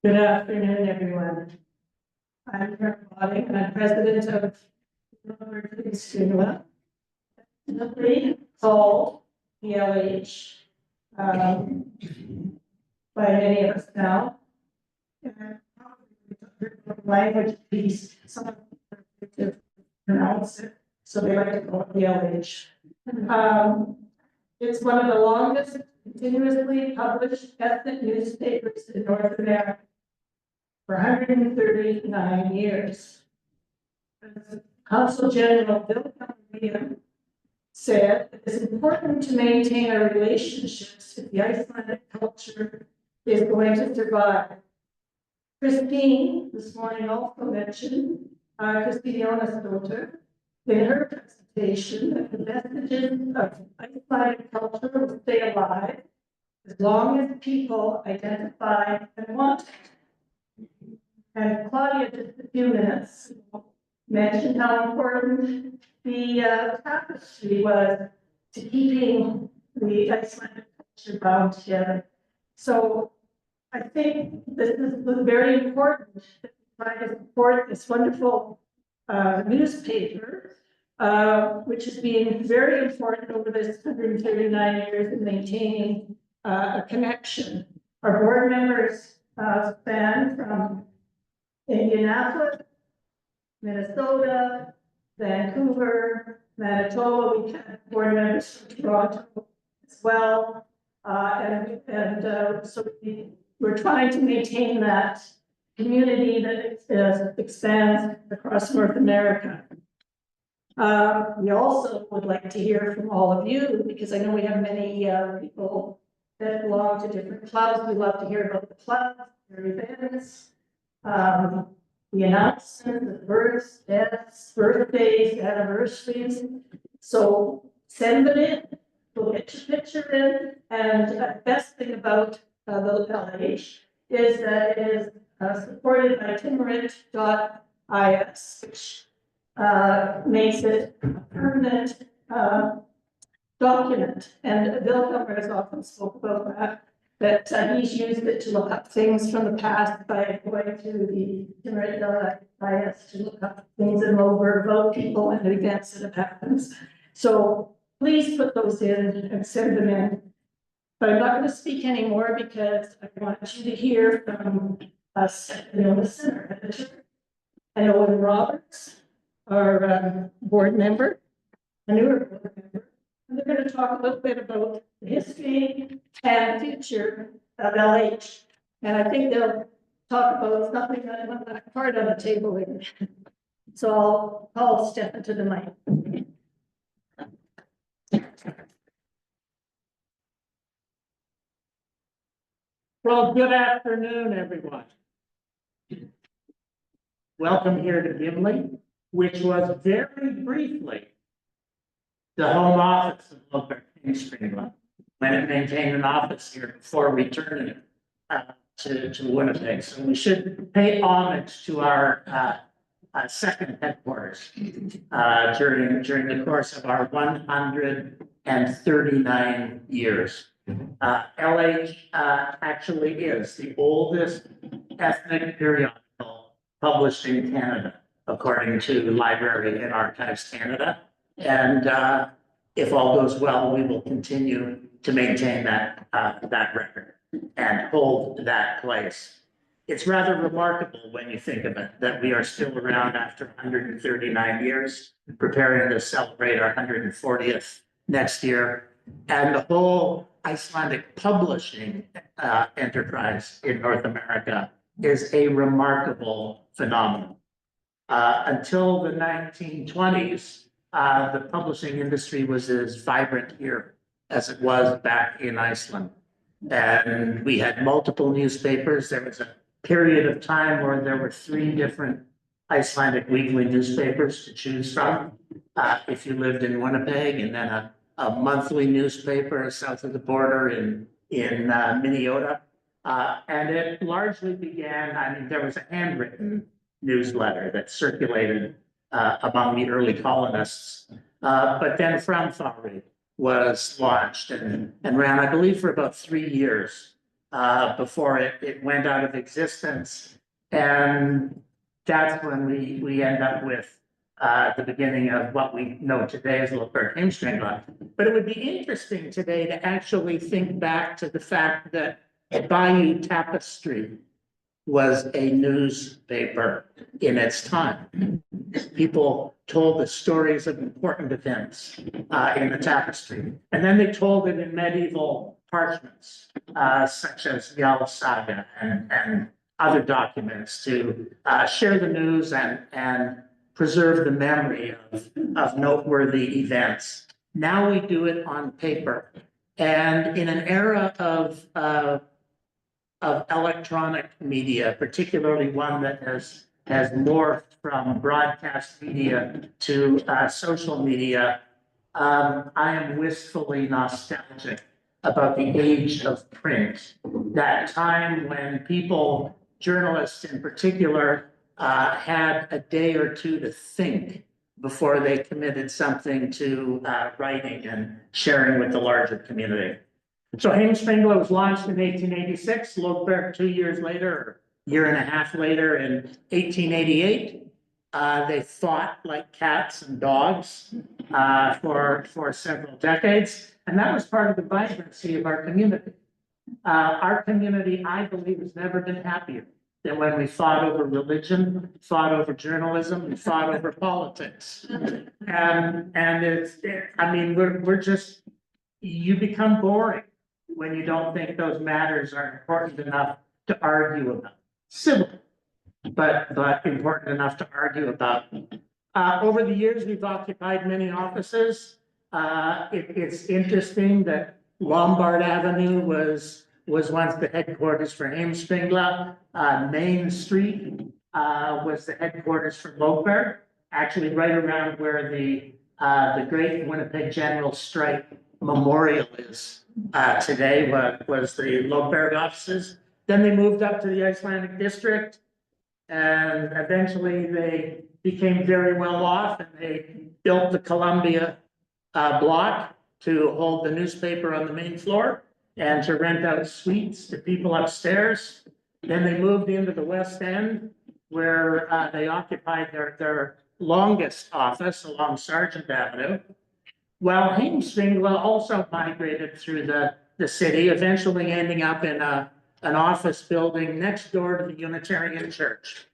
Good afternoon, everyone. I'm Líðí, and I'm president of Lögberg-Heimskringla, simply called ELH by many of us now. And language piece, some of them to pronounce it, so they like to call it ELH. It's one of the longest continuously published ethnic newspapers in North America for 139 years. As Consul General Bill Gimli said, it is important to maintain our relationships if the Icelandic culture is going to survive. Christine this morning also mentioned, Stefan Jonasson, in her presentation, that the messages of Icelandic culture will stay alive as long as people identify and want it. And Claudia, just a few minutes, mentioned how important the tapestry was to keeping the Icelandic culture bound together. So I think this is very important that we try to support this wonderful newspaper, which has been very important over this 139 years in maintaining a connection. Our board members span from Indianapolis, Minnesota, Vancouver, Manitoba. We have board members from Toronto as well. So we're trying to maintain that community that expands across North America. We also would like to hear from all of you, because I know we have many people that belong to different clubs. We love to hear about the clubs, their events, the announcements, the births, deaths, birthdays, anniversaries. So send them in. We'll get your picture in. And the best thing about the LH is that it is supported by Timurit.is, which makes it a permanent document. And Bill Gilmer has often spoke about that he's used it to look up things from the past by going to the Timurit.is to look up things and over about people and events that have happened. So please put those in and send them in. But I'm not going to speak anymore because I want you to hear from Stefan Jonasson, our editor, and Owen Roberts, our board member, a newer board member. And they're going to talk a little bit about the history and future of LH. And I think they'll talk about something that went that part on the table here. So I'll call Stefan to the mic. Well, good afternoon, everyone. Welcome here to Gimli, which was very briefly the home office of Lögberg-Heimskringla, when it maintained an office here before returning to Winnipeg. So we should pay homage to our second headquarters during the course of our 139 years. LH actually is the oldest ethnic periodical published in Canada, according to Library and Archives Canada. And if all goes well, we will continue to maintain that record and hold that place. It's rather remarkable when you think of it, that we are still around after 139 years, preparing to celebrate our 140th next year. And the whole Icelandic publishing enterprise in North America is a remarkable phenomenon. Until the 1920s, the publishing industry was as vibrant here as it was back in Iceland. And we had multiple newspapers. There was a period of time where there were 3 different Icelandic weekly newspapers to choose from if you lived in Winnipeg, and then a monthly newspaper south of the border in Minnesota. And it largely began, I mean, there was a handwritten newsletter that circulated among the early colonists. But then Framfari was launched and ran, I believe, for about 3 years before it went out of existence. And that's when we end up with the beginning of what we know today as Lögberg-Heimskringla. But it would be interesting today to actually think back to the fact that Bayou Tapestry was a newspaper in its time. People told the stories of important events in the tapestry. And then they told it in medieval parchments, such as the Jarl Saga and other documents to share the news and preserve the memory of noteworthy events. Now we do it on paper. And in an era of electronic media, particularly one that has morphed from broadcast media to social media, I am wistfully nostalgic about the age of print, that time when people, journalists in particular, had a day or two to think before they committed something to writing and sharing with the larger community. So Heimskringla was launched in 1886, Lögberg 2 years later, or year and a half later in 1888. They fought like cats and dogs for several decades, and that was part of the vibrancy of our community. Our community, I believe, has never been happier than when we fought over religion, fought over journalism, and fought over politics. And I mean, we're just, you become boring when you don't think those matters are important enough to argue about. Civil, but important enough to argue about. Over the years, we've occupied many offices. It's interesting that Lombard Avenue was once the headquarters for Heimskringla. Main Street was the headquarters for Lögberg, actually right around where the Great Winnipeg General Strike Memorial is today, was the Lögberg offices. Then they moved up to the Icelandic district, and eventually they became very well off, and they built the Columbia block to hold the newspaper on the main floor and to rent out suites to people upstairs. Then they moved into the West End, where they occupied their longest office along Sargent Avenue. While Heimskringla also migrated through the city, eventually ending up in an office building next door to the Unitarian Church,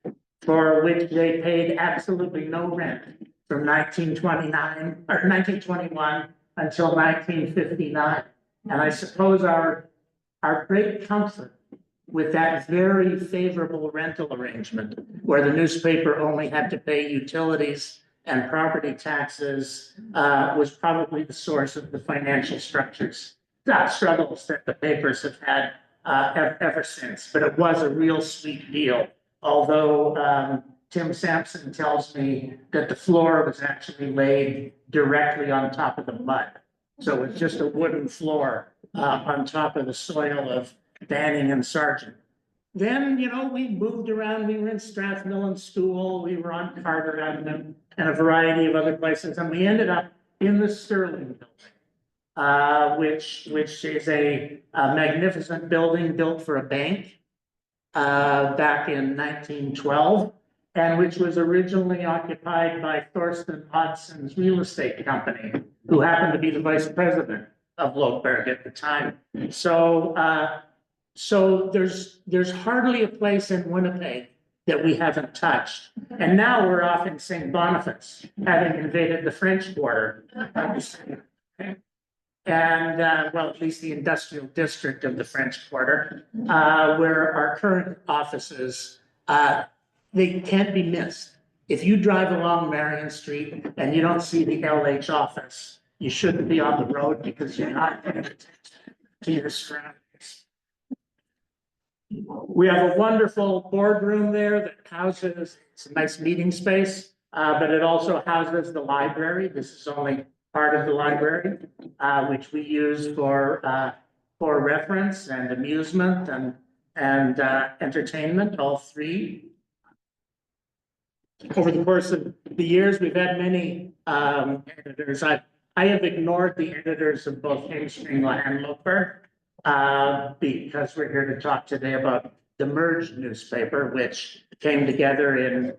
for which they paid absolutely no rent from 1929 or 1921 until 1959. And I suppose our great comfort with that very favorable rental arrangement, where the newspaper only had to pay utilities and property taxes, was probably the source of the financial struggles that the papers have had ever since. But it was a real sweet deal. Although Tim Sampson tells me that the floor was actually laid directly on top of the mud. So it's just a wooden floor on top of the soil of Banning and Sargent. Then, you know, we moved around. We were in Strathmillan School. We were on Carter Avenue and a variety of other places. And we ended up in the Sterling Building, which is a magnificent building built for a bank back in 1912, and which was originally occupied by Thorsten Hodgson's real estate company, who happened to be the vice president of Lögberg at the time. So there's hardly a place in Winnipeg that we haven't touched. And now we're off in St. Boniface, having invaded the French border. And well, at least the industrial district of the French Quarter, where our current offices, they can't be missed. If you drive along Marion Street and you don't see the LH office, you shouldn't be on the road because you're not paying attention to your surroundings. We have a wonderful boardroom there that houses, it's a nice meeting space, but it also houses the library. This is only part of the library, which we use for reference and amusement and entertainment, all three. Over the course of the years, we've had many editors. I have ignored the editors of both Heimskringla and Lögberg. because we're here to talk today about the merged newspaper, which came together in,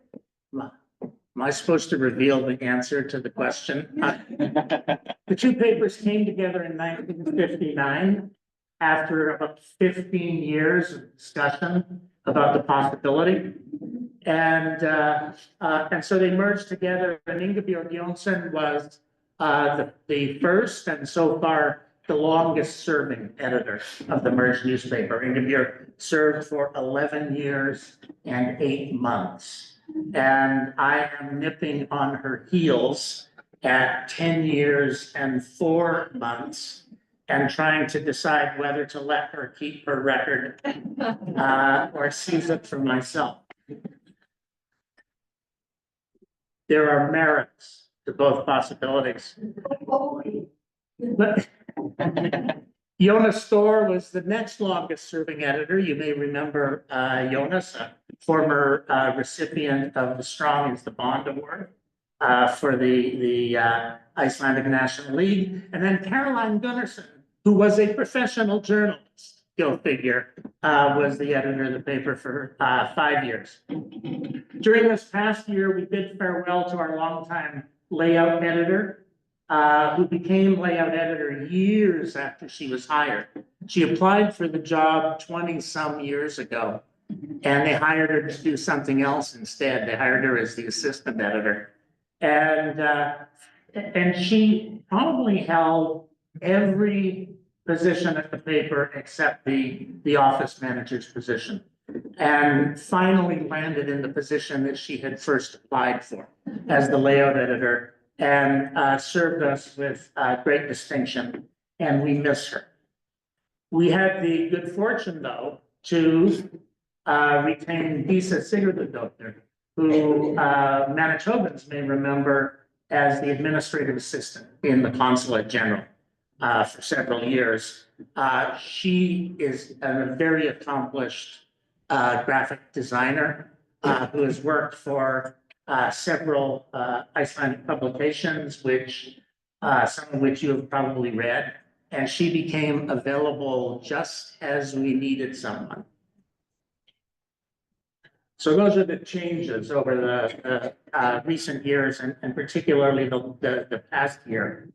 am I supposed to reveal the answer to the question? The two papers came together in 1959 after about 15 years of discussion about the possibility. And so they merged together, and Ingebjørg Jonsson was the first and so far the longest serving editor of the merged newspaper. Ingebjørg served for 11 years and 8 months. And I am nipping on her heels at 10 years and 4 months and trying to decide whether to let her keep her record or seize it for myself. There are merits to both possibilities. But Jonas Thor was the next longest serving editor. You may remember Jonas, a former recipient of the Strong is the Bond Award for the Icelandic National League. And then Caroline Gunnarsson, who was a professional journalist, go figure, was the editor of the paper for 5 years. During this past year, we bid farewell to our longtime layout editor, who became layout editor years after she was hired. She applied for the job 20-some years ago, and they hired her to do something else instead. They hired her as the assistant editor. And she probably held every position at the paper except the office manager's position, and finally landed in the position that she had first applied for as the layout editor, and served us with great distinction, and we miss her. We had the good fortune, though, to retain Disa Sigurdardóttir, who Manitobans may remember as the administrative assistant in the consulate general for several years. She is a very accomplished graphic designer who has worked for several Icelandic publications, which some of which you have probably read, and she became available just as we needed someone. So those are the changes over the recent years, and particularly the past year.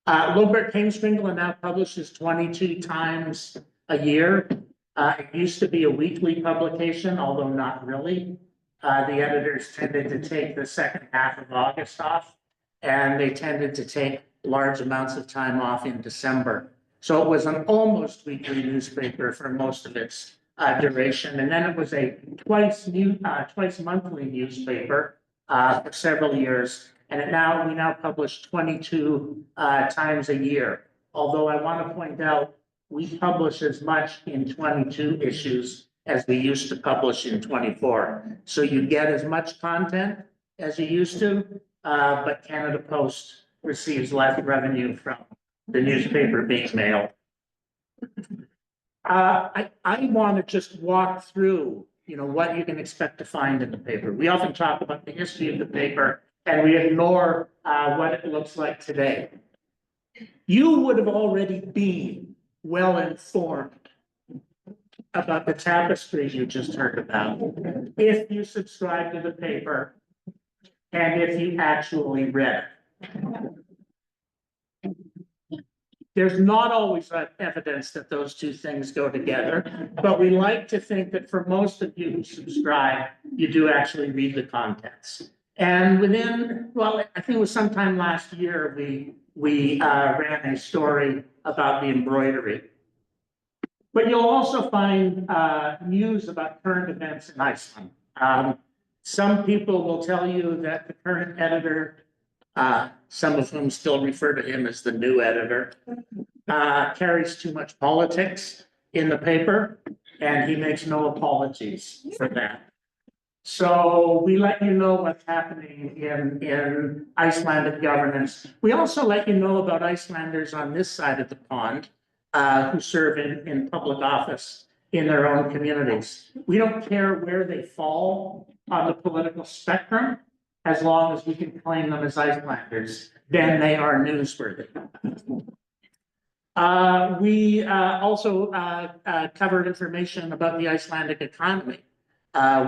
Lögberg-Heimskringla now publishes 22 times a year. It used to be a weekly publication, although not really. The editors tended to take the second half of August off, and they tended to take large amounts of time off in December. So it was an almost weekly newspaper for most of its duration. And then it was a twice monthly newspaper for several years. And we now publish 22 times a year. Although I want to point out, we publish as much in 22 issues as we used to publish in 24. So you get as much content as you used to, but Canada Post receives less revenue from the newspaper being mailed. I want to just walk through, what you can expect to find in the paper. We often talk about the history of the paper, and we ignore what it looks like today. You would have already been well informed about the tapestries you just heard about if you subscribe to the paper and if you actually read it. There's not always evidence that those two things go together, but we like to think that for most of you who subscribe, you do actually read the contents. And I think it was sometime last year, we ran a story about the embroidery. But you'll also find news about current events in Iceland. Some people will tell you that the current editor, some of whom still refer to him as the new editor, carries too much politics in the paper, and he makes no apologies for that. So we let you know what's happening in Icelandic governance. We also let you know about Icelanders on this side of the pond who serve in public office in their own communities. We don't care where they fall on the political spectrum, as long as we can claim them as Icelanders, then they are newsworthy. We also covered information about the Icelandic economy,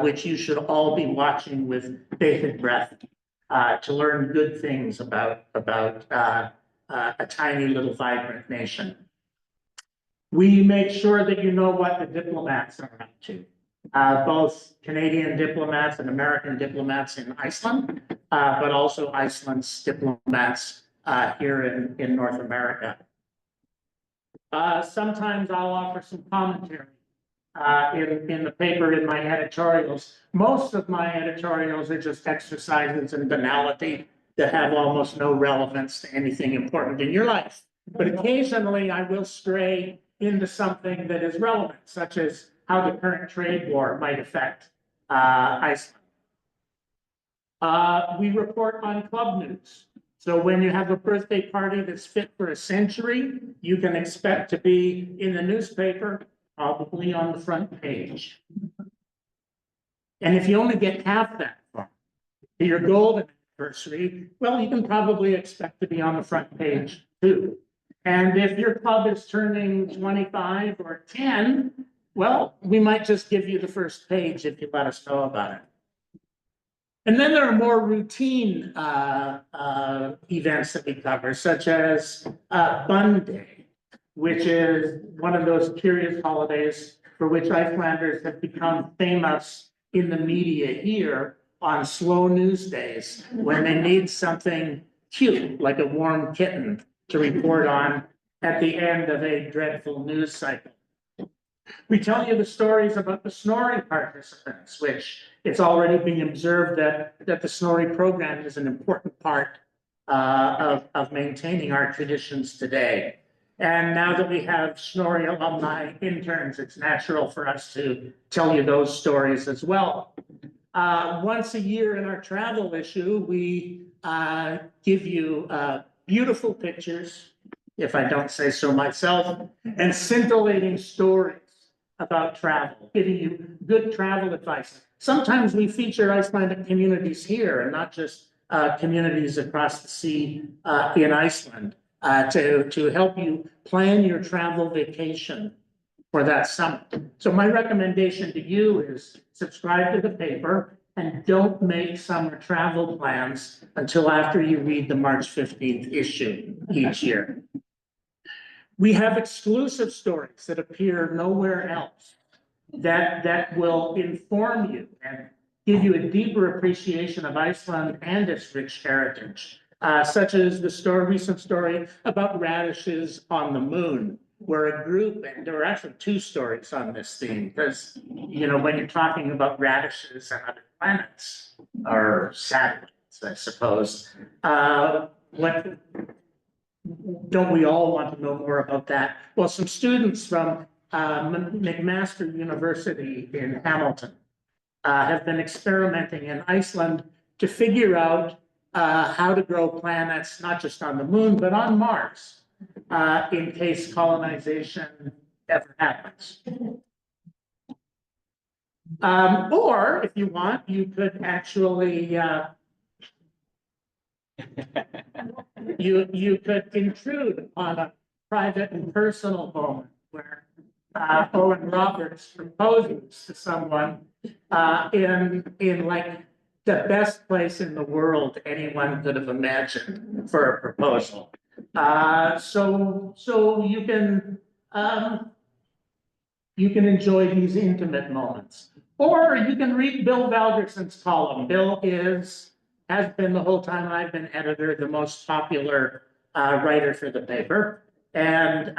which you should all be watching with bated breath to learn good things about a tiny little vibrant nation. We make sure that you know what the diplomats are up to. Both Canadian diplomats and American diplomats in Iceland, but also Iceland's diplomats here in North America. Sometimes I'll offer some commentary in the paper, in my editorials. Most of my editorials are just exercises in banality that have almost no relevance to anything important in your life. But occasionally I will stray into something that is relevant, such as how the current trade war might affect Iceland. We report on club news. So when you have a birthday party that's fit for a century, you can expect to be in the newspaper, probably on the front page. And if you only get half that far to your golden anniversary, well, you can probably expect to be on the front page too. And if your club is turning 25 or 10, well, we might just give you the first page if you let us know about it. And then there are more routine events that we cover, such as Bun Day, which is one of those curious holidays for which Icelanders have become famous in the media here on slow news days, when they need something cute, like a warm kitten, to report on at the end of a dreadful news cycle. We tell you the stories about the snorri participants, which it's already been observed that the snorri program is an important part of maintaining our traditions today. And now that we have Snorri alumni interns, it's natural for us to tell you those stories as well. Once a year in our travel issue, we give you beautiful pictures, if I don't say so myself, and scintillating stories about travel, giving you good travel advice. Sometimes we feature Icelandic communities here and not just communities across the sea in Iceland to help you plan your travel vacation for that summer. So my recommendation to you is subscribe to the paper and don't make summer travel plans until after you read the March 15th issue each year. We have exclusive stories that appear nowhere else that will inform you and give you a deeper appreciation of Iceland and its rich heritage, such as the recent story about radishes on the moon, where a group, and there were actually two stories on this theme, because, you know, when you're talking about radishes and other planets, or satellites, I suppose, don't we all want to know more about that? Well, some students from McMaster University in Hamilton have been experimenting in Iceland to figure out how to grow planets, not just on the moon, but on Mars, in case colonization ever happens. Or if you want, you could actually you could intrude upon a private and personal moment where Owen Roberts proposes to someone in like the best place in the world anyone could have imagined for a proposal. So you can enjoy these intimate moments, or you can read Bill Valgerson's column. Bill has been the whole time I've been editor, the most popular writer for the paper. And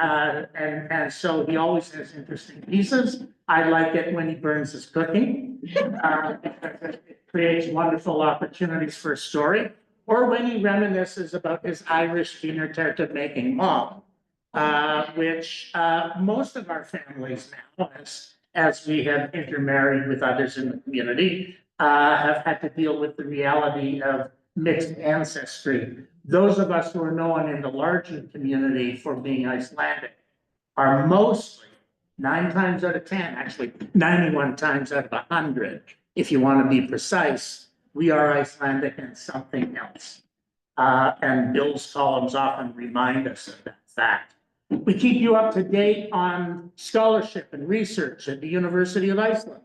so he always has interesting pieces. I like it when he burns his cooking. It creates wonderful opportunities for a story. Or when he reminisces about his Irish dinner making mom, which most of our families now, as we have intermarried with others in the community, have had to deal with the reality of mixed ancestry. Those of us who are known in the larger community for being Icelandic are mostly 9 times out of 10, actually 91 times out of 100, if you want to be precise, we are Icelandic and something else. And Bill's columns often remind us of that fact. We keep you up to date on scholarship and research at the University of Iceland,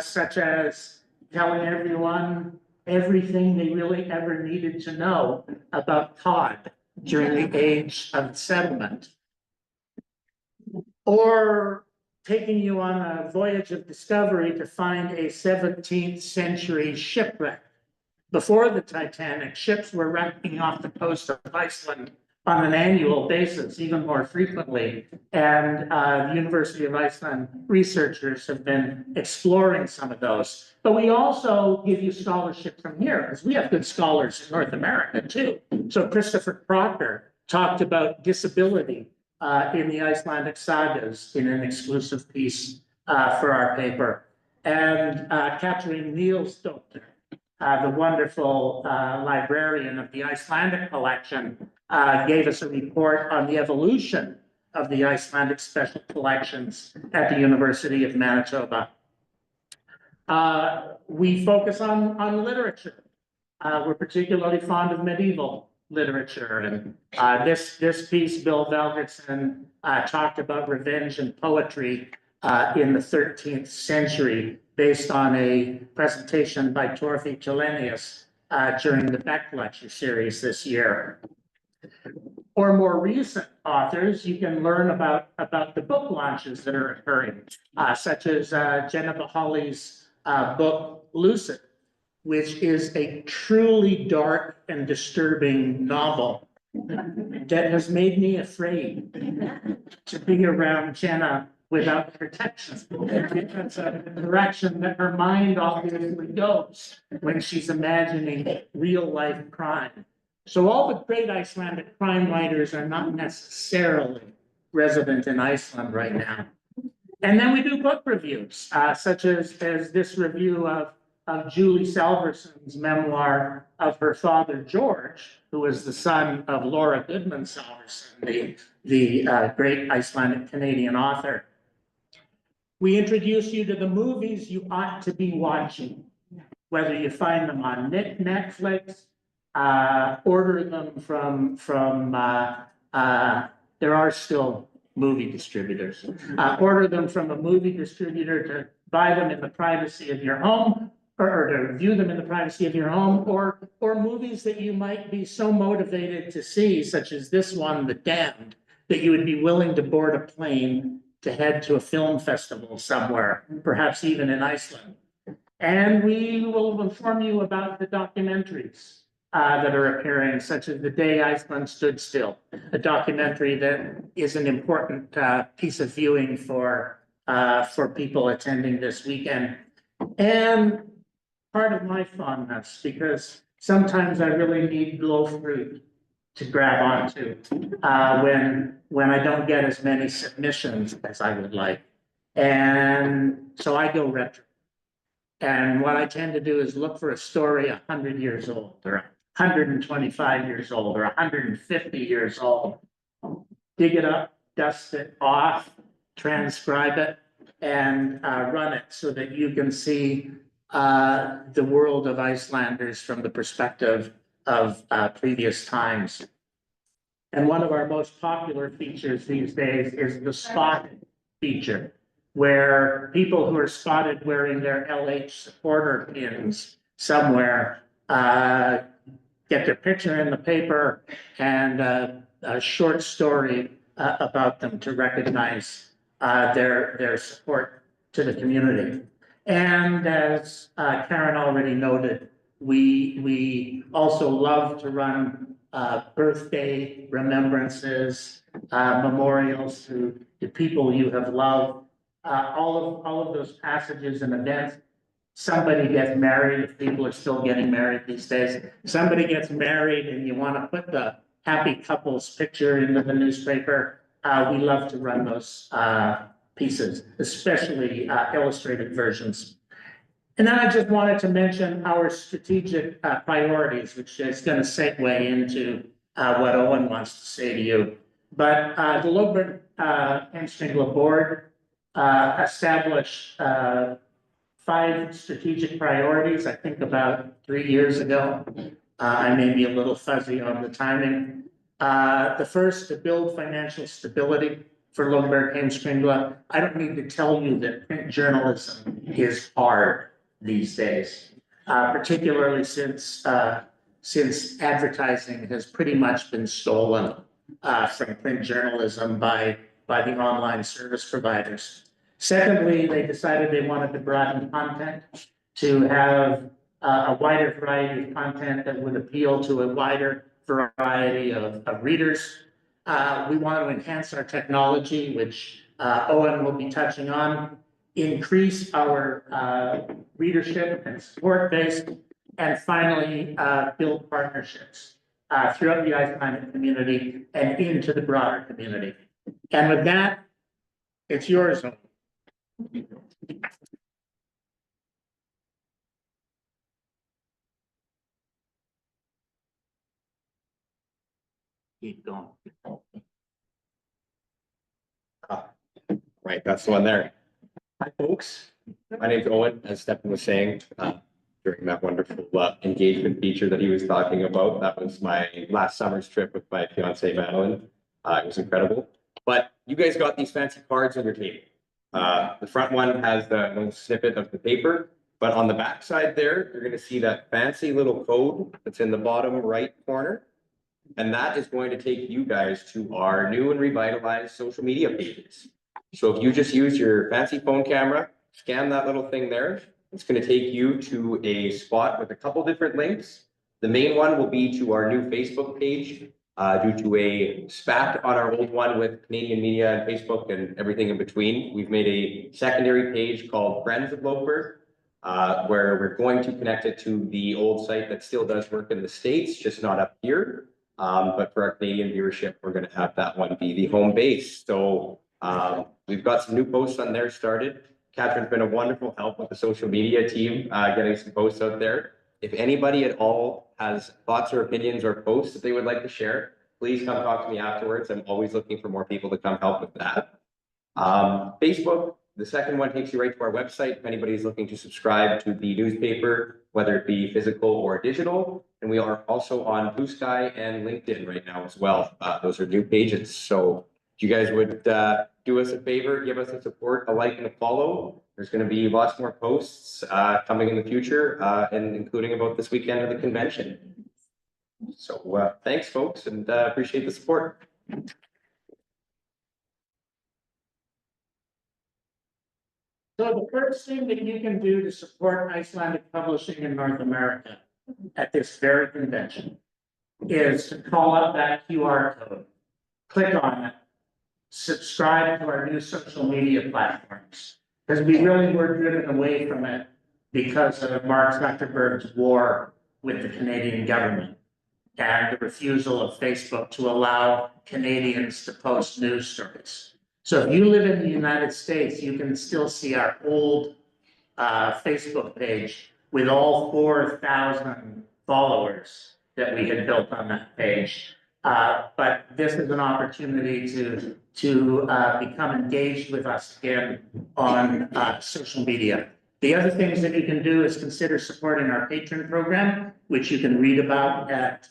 such as telling everyone everything they really ever needed to know about cod during the age of settlement. Or taking you on a voyage of discovery to find a 17th century shipwreck. Before the Titanic, ships were wrecking off the coast of Iceland on an annual basis, even more frequently. And the University of Iceland researchers have been exploring some of those. But we also give you scholarship from here, because we have good scholars in North America too. So Christopher Crocker talked about disability in the Icelandic sagas in an exclusive piece for our paper. And Catherine Nielsdottir, the wonderful librarian of the Icelandic collection, gave us a report on the evolution of the Icelandic special collections at the University of Manitoba. We focus on literature. We're particularly fond of medieval literature. And this piece, Bill Valgertson talked about revenge and poetry in the 13th century, based on a presentation by Torfi Tillenius during the Beck Lecture Series this year. Or more recent authors, you can learn about the book launches that are occurring, such as Jennifer Hawley's book, Lucid, which is a truly dark and disturbing novel that has made me afraid to be around Jenna without protection, because of the direction that her mind obviously goes when she's imagining real life crime. So all the great Icelandic crime writers are not necessarily resident in Iceland right now. And then we do book reviews, such as this review of Julie Salverson's memoir of her father, George, who was the son of Laura Goodman Salverson, the great Icelandic Canadian author. We introduce you to the movies you ought to be watching, whether you find them on Netflix, order them from there are still movie distributors. Order them from a movie distributor, to buy them in the privacy of your home, or to view them in the privacy of your home, or movies that you might be so motivated to see, such as this one, The Damned, that you would be willing to board a plane to head to a film festival somewhere, perhaps even in Iceland. And we will inform you about the documentaries that are appearing, such as The Day Iceland Stood Still, a documentary that is an important piece of viewing for people attending this weekend. And part of my fondness, because sometimes I really need low fruit to grab onto when I don't get as many submissions as I would like. And so I go retro. And what I tend to do is look for a story 100 years old, or 125 years old, or 150 years old. Dig it up, dust it off, transcribe it, and run it so that you can see the world of Icelanders from the perspective of previous times. And one of our most popular features these days is the spotted feature, where people who are spotted wearing their LH supporter pins somewhere get their picture in the paper and a short story about them to recognize their support to the community. And as Karen already noted, we also love to run birthday remembrances, memorials to people you have loved. All of those passages and events. Somebody gets married, if people are still getting married these days. Somebody gets married and you want to put the happy couple's picture into the newspaper. We love to run those pieces, especially illustrated versions. And then I just wanted to mention our strategic priorities, which is going to segue into what Owen wants to say to you. But the Lögberg-Heimskringla board established 5 strategic priorities, I think about 3 years ago. I may be a little fuzzy on the timing. The first, to build financial stability for Lögberg-Heimskringla. I don't need to tell you that print journalism is hard these days, particularly since advertising has pretty much been stolen from print journalism by the online service providers. Secondly, they decided they wanted to broaden content to have a wider variety of content that would appeal to a wider variety of readers. We want to enhance our technology, which Owen will be touching on, increase our readership and support base, and finally, build partnerships throughout the Icelandic community and into the broader community. And with that, it's yours, Owen. Keep going. Right, that's the one there. Hi, folks. My name's Owen, as Stefan was saying, during that wonderful engagement feature that he was talking about. That was my last summer's trip with my fiance, Madeline. It was incredible. But you guys got these fancy cards on your table. The front one has the little snippet of the paper, but on the back side there, you're going to see that fancy little code that's in the bottom right corner. And that is going to take you guys to our new and revitalized social media pages. So if you just use your fancy phone camera, scan that little thing there, it's going to take you to a spot with a couple different links. The main one will be to our new Facebook page, due to a spat on our old one with Canadian media and Facebook and everything in between. We've made a secondary page called Friends of Lögberg, where we're going to connect it to the old site that still does work in the States, just not up here. But for our Canadian viewership, we're going to have that one be the home base. So we've got some new posts on there started. Catherine's been a wonderful help with the social media team, getting some posts out there. If anybody at all has thoughts or opinions or posts that they would like to share, please come talk to me afterwards. I'm always looking for more people to come help with that. Facebook, the second one takes you right to our website. If anybody's looking to subscribe to the newspaper, whether it be physical or digital. And we are also on Blue Sky and LinkedIn right now as well. Those are new pages. So if you guys would do us a favor, give us a support, a like and a follow. There's going to be lots more posts coming in the future, and including about this weekend of the convention. So thanks, folks, and appreciate the support. So the first thing that you can do to support Icelandic publishing in North America at this very convention is to call up that QR code, click on it, subscribe to our new social media platforms, because we really were driven away from it because of Mark Zuckerberg's war with the Canadian government and the refusal of Facebook to allow Canadians to post news stories. So if you live in the United States, you can still see our old Facebook page with all 4,000 followers that we had built on that page. But this is an opportunity to become engaged with us again on social media. The other things that you can do is consider supporting our patron program, which you can read about at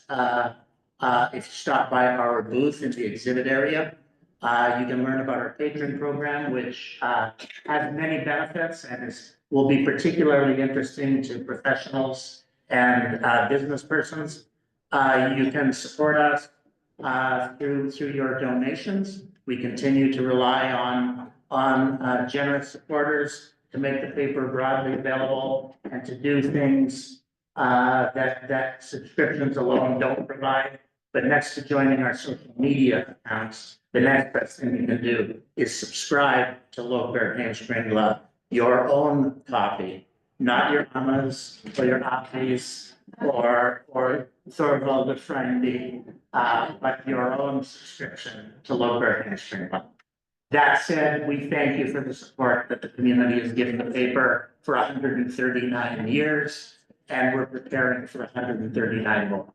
if you stop by our booth in the exhibit area. You can learn about our patron program, which has many benefits and will be particularly interesting to professionals and business persons. You can support us through your donations. We continue to rely on generous supporters to make the paper broadly available and to do things that subscriptions alone don't provide. But next to joining our social media accounts, the next best thing you can do is subscribe to Lögberg-Heimskringla, your own copy, not your Emma's or your Api's or Thorvald Friendly, but your own subscription to Lögberg-Heimskringla. That said, we thank you for the support that the community has given the paper for 139 years, and we're preparing for 139 more.